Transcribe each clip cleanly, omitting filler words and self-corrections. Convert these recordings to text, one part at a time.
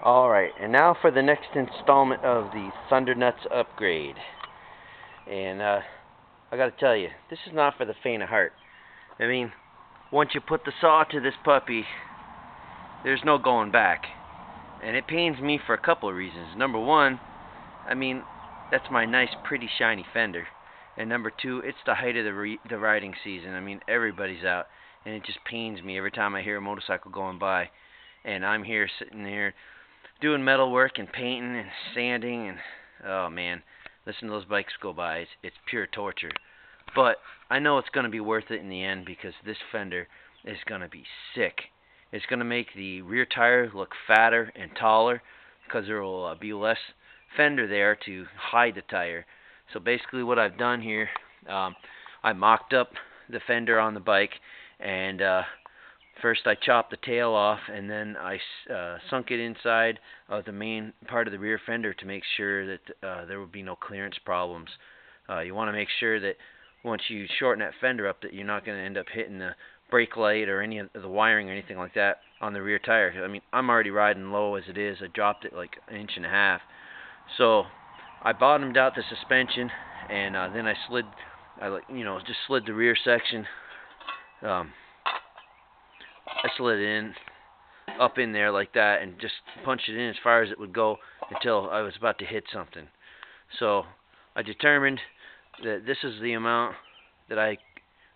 Alright, and now for the next installment of the Thunder Nuts upgrade. And I gotta tell you, this is not for the faint of heart. I mean, once you put the saw to this puppy, there's no going back. And it pains me for a couple of reasons. Number one, I mean, that's my nice, pretty, shiny Fender. And number two, it's the height of the riding season. I mean, everybody's out. And it just pains me every time I hear a motorcycle going by. And I'm here sitting there doing metal work and painting and sanding, and oh man, listen to those bikes go by. It's pure torture. But I know it's going to be worth it in the end, because this Fender is going to be sick. It's going to make the rear tire look fatter and taller, because there will be less fender there to hide the tire. So basically what I've done here, I mocked up the fender on the bike, and first I chopped the tail off, and then I sunk it inside of the main part of the rear fender to make sure that there would be no clearance problems. You want to make sure that once you shorten that fender up, that you're not going to end up hitting the brake light or any of the wiring or anything like that on the rear tire. I mean, I'm already riding low as it is. I dropped it like 1.5 inches. So I bottomed out the suspension, and then I just slid the rear section. I slid it in, up in there like that, and just punched it in as far as it would go until I was about to hit something. So I determined that this is the amount that I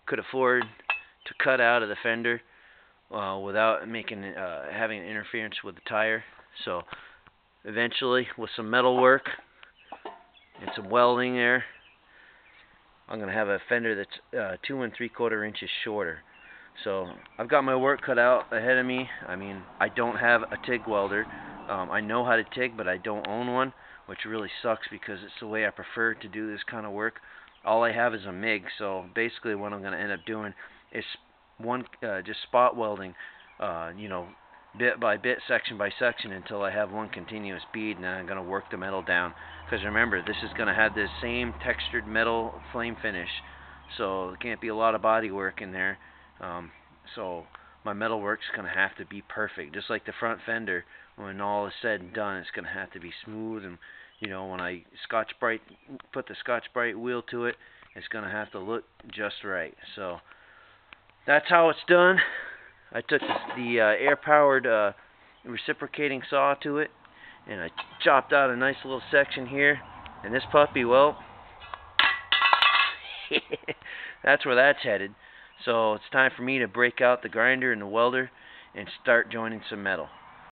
could afford to cut out of the fender without having an interference with the tire. So eventually, with some metal work and some welding there, I'm going to have a fender that's 2 3/4 inches shorter. So I've got my work cut out ahead of me. I mean, I don't have a TIG welder. I know how to TIG, but I don't own one, which really sucks because it's the way I prefer to do this kind of work. All I have is a MIG, so basically what I'm going to end up doing is just spot welding, bit by bit, section by section, until I have one continuous bead, and then I'm going to work the metal down. Because remember, this is going to have this same textured metal flame finish, so there can't be a lot of body work in there. So my metal work's going to have to be perfect, just like the front fender. When all is said and done, it's going to have to be smooth, and when I put the Scotch-Brite wheel to it, it's going to have to look just right. So that's how it's done. I took the air-powered reciprocating saw to it, and I chopped out a nice little section here. And this puppy, well, that's where that's headed. So it's time for me to break out the grinder and the welder and start joining some metal.